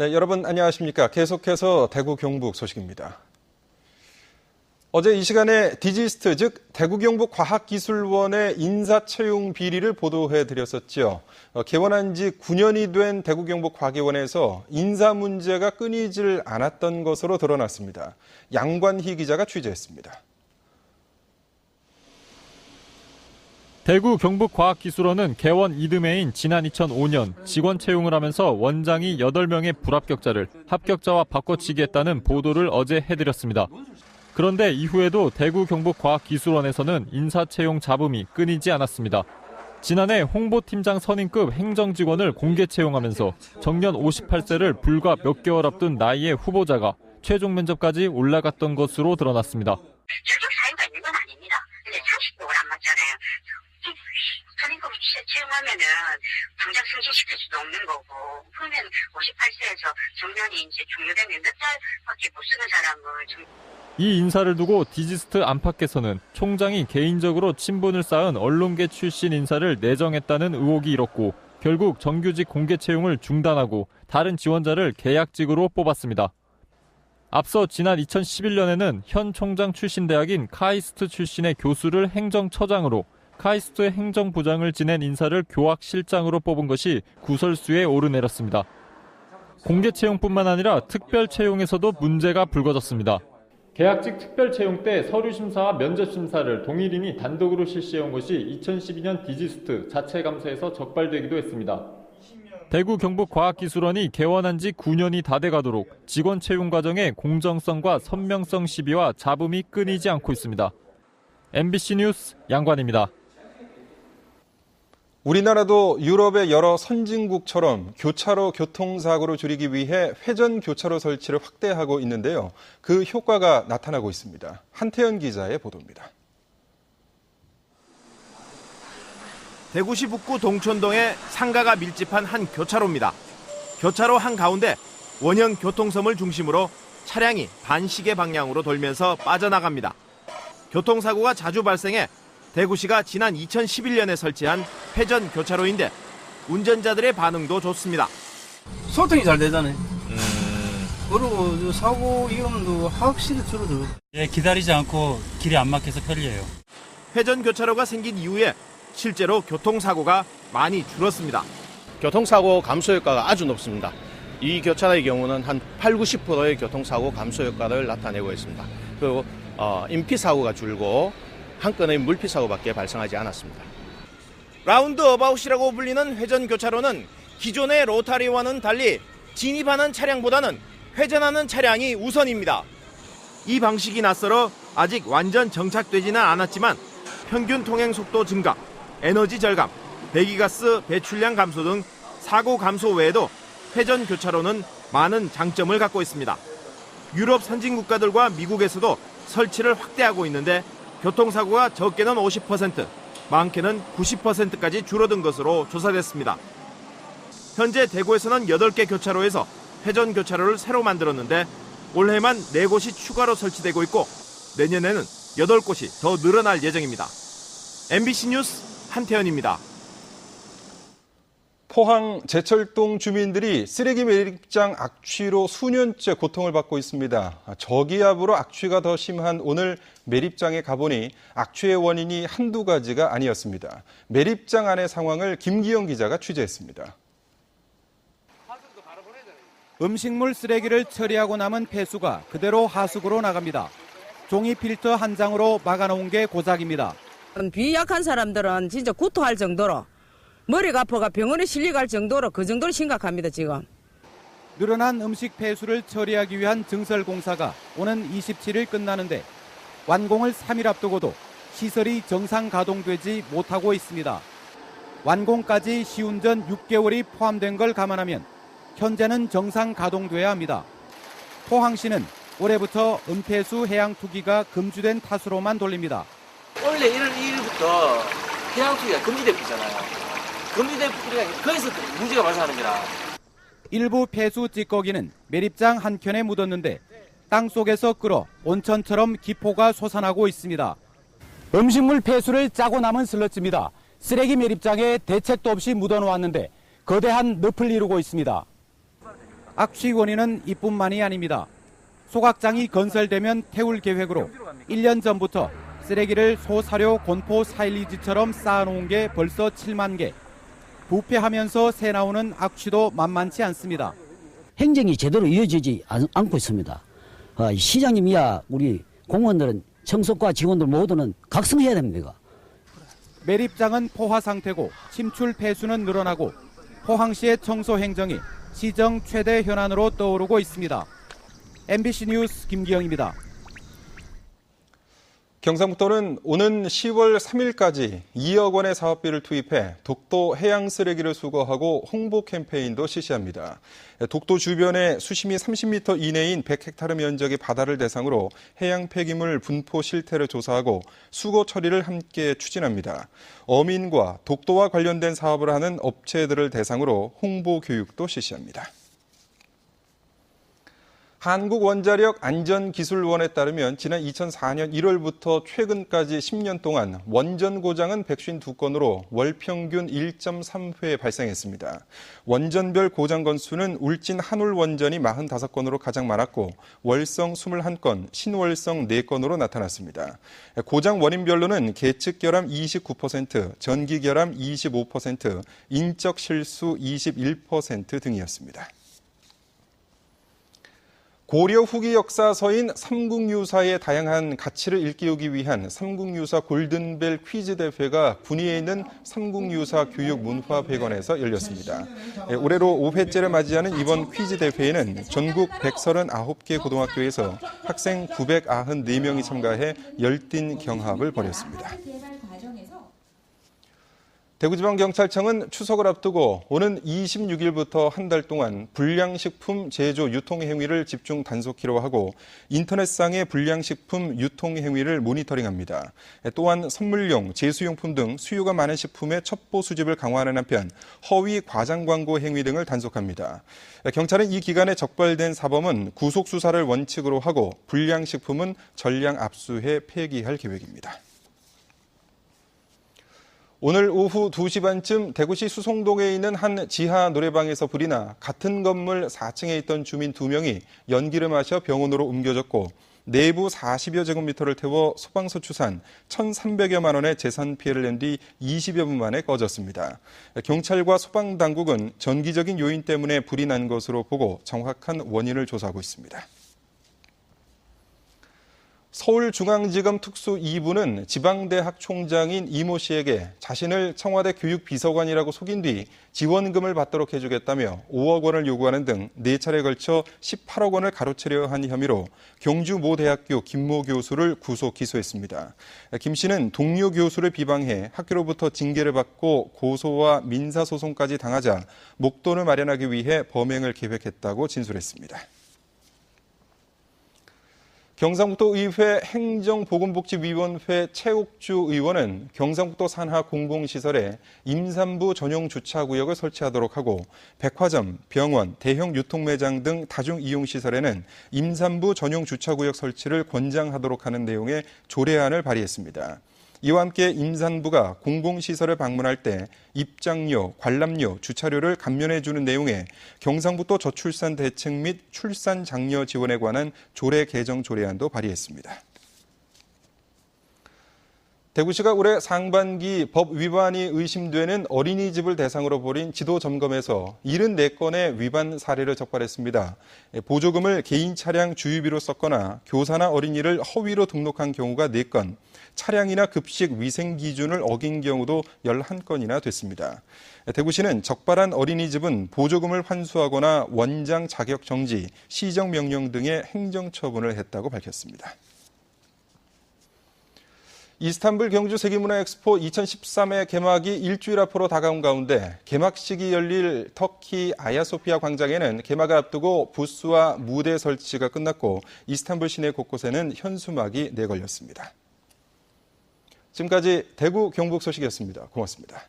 네, 여러분 안녕하십니까? 계속해서 대구 경북 소식입니다. 어제 이 시간에 디지스트, 즉 대구 경북 과학기술원의 인사채용 비리를 보도해드렸었죠. 개원한 지 9년이 된 대구 경북 과기원에서 인사 문제가 끊이질 않았던 것으로 드러났습니다. 양관희 기자가 취재했습니다. 대구 경북과학기술원은 개원 이듬해인 지난 2005년 직원 채용을 하면서 원장이 8명의 불합격자를 합격자와 바꿔치기했다는 보도를 어제 해드렸습니다. 그런데 이후에도 대구 경북과학기술원에서는 인사채용 잡음이 끊이지 않았습니다. 지난해 홍보팀장 선임급 행정직원을 공개 채용하면서 정년 58세를 불과 몇 개월 앞둔 나이의 후보자가 최종 면접까지 올라갔던 것으로 드러났습니다. 실적 사유가 있는 건 아닙니다. 근데 30%가 안 맞잖아요. 선임급 채용하면은 당장 승진시킬 수도 없는 거고, 그러면 58세에서 정년이 이제 종료되면 몇 달밖에 못 쓰는 사람을 이 인사를 두고 디지스트 안팎에서는 총장이 개인적으로 친분을 쌓은 언론계 출신 인사를 내정했다는 의혹이 일었고, 결국 정규직 공개 채용을 중단하고 다른 지원자를 계약직으로 뽑았습니다. 앞서 지난 2011년에는 현 총장 출신 대학인 카이스트 출신의 교수를 행정처장으로, 카이스트 행정부장을 지낸 인사를 교학실장으로 뽑은 것이 구설수에 오르내렸습니다. 공개 채용뿐만 아니라 특별 채용에서도 문제가 불거졌습니다. 계약직 특별 채용 때 서류 심사와 면접 심사를 동일인이 단독으로 실시해온 것이 2012년 디지스트 자체 감사에서 적발되기도 했습니다. 대구 경북과학기술원이 개원한 지 9년이 다 돼가도록 직원 채용 과정의 공정성과 선명성 시비와 잡음이 끊이지 않고 있습니다. MBC 뉴스 양관입니다. 우리나라도 유럽의 여러 선진국처럼 교차로 교통사고를 줄이기 위해 회전 교차로 설치를 확대하고 있는데요. 그 효과가 나타나고 있습니다. 한태현 기자의 보도입니다. 대구시 북구 동촌동에 상가가 밀집한 한 교차로입니다. 교차로 한가운데 원형 교통섬을 중심으로 차량이 반시계 방향으로 돌면서 빠져나갑니다. 교통사고가 자주 발생해 대구시가 지난 2011년에 설치한 회전 교차로인데 운전자들의 반응도 좋습니다. 소통이 잘 되잖아요. 그리고 사고 위험도 확실히 줄어들고. 기다리지 않고 길이 안 막혀서 편리해요. 회전 교차로가 생긴 이후에 실제로 교통사고가 많이 줄었습니다. 교통사고 감소 효과가 아주 높습니다. 이 교차로의 경우는 한 80~90%의 교통사고 감소 효과를 나타내고 있습니다. 그리고 인피사고가 줄고 한 건의 물피사고밖에 발생하지 않았습니다. 라운드어바웃이라고 불리는 회전 교차로는 기존의 로타리와는 달리 진입하는 차량보다는 회전하는 차량이 우선입니다. 이 방식이 낯설어 아직 완전 정착되지는 않았지만 평균 통행 속도 증가, 에너지 절감, 배기가스 배출량 감소 등 사고 감소 외에도 회전 교차로는 많은 장점을 갖고 있습니다. 유럽 선진 국가들과 미국에서도 설치를 확대하고 있는데 교통사고가 적게는 50%, 많게는 90%까지 줄어든 것으로 조사됐습니다. 현재 대구에서는 8개 교차로에서 회전 교차로를 새로 만들었는데 올해만 4곳이 추가로 설치되고 있고 내년에는 8곳이 더 늘어날 예정입니다. MBC 뉴스 한태현입니다. 포항 제철동 주민들이 쓰레기 매립장 악취로 수년째 고통을 받고 있습니다. 저기압으로 악취가 더 심한 오늘 매립장에 가보니 악취의 원인이 한두 가지가 아니었습니다. 매립장 안의 상황을 김기영 기자가 취재했습니다. 음식물 쓰레기를 처리하고 남은 폐수가 그대로 하수구로 나갑니다. 종이 필터 한 장으로 막아놓은 게 고작입니다. 비 약한 사람들은 진짜 구토할 정도로 머리가 아파가 병원에 실려갈 정도로 그 정도로 심각합니다, 지금. 늘어난 음식 폐수를 처리하기 위한 증설 공사가 오는 27일 끝나는데 완공을 3일 앞두고도 시설이 정상 가동되지 못하고 있습니다. 완공까지 시운전 6개월이 포함된 걸 감안하면 현재는 정상 가동돼야 합니다. 포항시는 올해부터 은폐수 해양 투기가 금지된 탓으로만 돌립니다. 원래 1월 2일부터 해양 투기가 금지되고 있잖아요. 금지된 부분이 거기서 문제가 발생하는 거라. 일부 폐수 찌꺼기는 매립장 한켠에 묻었는데 땅속에서 끓어 온천처럼 기포가 솟아나고 있습니다. 음식물 폐수를 짜고 남은 슬러지입니다. 쓰레기 매립장에 대책도 없이 묻어놓았는데 거대한 늪을 이루고 있습니다. 악취 원인은 이뿐만이 아닙니다. 소각장이 건설되면 태울 계획으로 1년 전부터 쓰레기를 소사료 곤포 사일리지처럼 쌓아놓은 게 벌써 7만 개. 부패하면서 새 나오는 악취도 만만치 않습니다. 행정이 제대로 이어지지 않고 있습니다. 시장님이야 우리 공무원들은 청소과 직원들 모두는 각성해야 됩니다. 매립장은 포화 상태고 침출 폐수는 늘어나고 포항시의 청소 행정이 시정 최대 현안으로 떠오르고 있습니다. MBC 뉴스 김기영입니다. 경상북도는 오는 10월 3일까지 2억 원의 사업비를 투입해 독도 해양 쓰레기를 수거하고 홍보 캠페인도 실시합니다. 독도 주변의 수심이 30m 이내인 100헥타르 면적의 바다를 대상으로 해양 폐기물 분포 실태를 조사하고 수거 처리를 함께 추진합니다. 어민과 독도와 관련된 사업을 하는 업체들을 대상으로 홍보 교육도 실시합니다. 한국원자력안전기술원에 따르면 지난 2004년 1월부터 최근까지 10년 동안 원전 고장은 152건으로 월 평균 1.3회 발생했습니다. 원전별 고장 건수는 울진 한울원전이 45건으로 가장 많았고 월성 21건, 신월성 4건으로 나타났습니다. 고장 원인별로는 계측 결함 29%, 전기 결함 25%, 인적 실수 21% 등이었습니다. 고려 후기 역사서인 삼국유사의 다양한 가치를 일깨우기 위한 삼국유사 골든벨 퀴즈 대회가 군위에 있는 삼국유사 교육문화회관에서 열렸습니다. 올해로 5회째를 맞이하는 이번 퀴즈 대회에는 전국 139개 고등학교에서 학생 994명이 참가해 열띤 경합을 벌였습니다. 대구지방경찰청은 추석을 앞두고 오는 26일부터 한 달 동안 불량식품 제조 유통 행위를 집중 단속키로 하고 인터넷상의 불량식품 유통 행위를 모니터링합니다. 또한 선물용, 제수용품 등 수요가 많은 식품의 첩보 수집을 강화하는 한편 허위 과장 광고 행위 등을 단속합니다. 경찰은 이 기간에 적발된 사범은 구속 수사를 원칙으로 하고 불량식품은 전량 압수해 폐기할 계획입니다. 오늘 오후 2시 반쯤 대구시 수송동에 있는 한 지하 노래방에서 불이 나 같은 건물 4층에 있던 주민 2명이 연기를 마셔 병원으로 옮겨졌고 내부 40여 제곱미터를 태워 소방서 추산 1,300여만 원의 재산 피해를 낸 뒤 20여 분 만에 꺼졌습니다. 경찰과 소방당국은 전기적인 요인 때문에 불이 난 것으로 보고 정확한 원인을 조사하고 있습니다. 서울중앙지검 특수 2부는 지방대학 총장인 이모 씨에게 자신을 청와대 교육비서관이라고 속인 뒤 지원금을 받도록 해주겠다며 5억 원을 요구하는 등 4차례에 걸쳐 18억 원을 가로채려 한 혐의로 경주 모 대학교 김모 교수를 구속 기소했습니다. 김 씨는 동료 교수를 비방해 학교로부터 징계를 받고 고소와 민사소송까지 당하자 목돈을 마련하기 위해 범행을 계획했다고 진술했습니다. 경상북도 의회 행정보건복지위원회 최옥주 의원은 경상북도 산하 공공시설에 임산부 전용 주차구역을 설치하도록 하고 백화점, 병원, 대형 유통매장 등 다중이용시설에는 임산부 전용 주차구역 설치를 권장하도록 하는 내용의 조례안을 발의했습니다. 이와 함께 임산부가 공공시설을 방문할 때 입장료, 관람료, 주차료를 감면해주는 내용의 경상북도 저출산 대책 및 출산 장려 지원에 관한 조례 개정 조례안도 발의했습니다. 대구시가 올해 상반기 법 위반이 의심되는 어린이집을 대상으로 벌인 지도 점검에서 74건의 위반 사례를 적발했습니다. 보조금을 개인 차량 주유비로 썼거나 교사나 어린이를 허위로 등록한 경우가 4건, 차량이나 급식 위생 기준을 어긴 경우도 11건이나 됐습니다. 대구시는 적발한 어린이집은 보조금을 환수하거나 원장 자격 정지, 시정명령 등의 행정처분을 했다고 밝혔습니다. 이스탄불 경주 세계문화 엑스포 2013의 개막이 일주일 앞으로 다가온 가운데 개막식이 열릴 터키 아야소피아 광장에는 개막을 앞두고 부스와 무대 설치가 끝났고 이스탄불 시내 곳곳에는 현수막이 내걸렸습니다. 지금까지 대구 경북 소식이었습니다. 고맙습니다.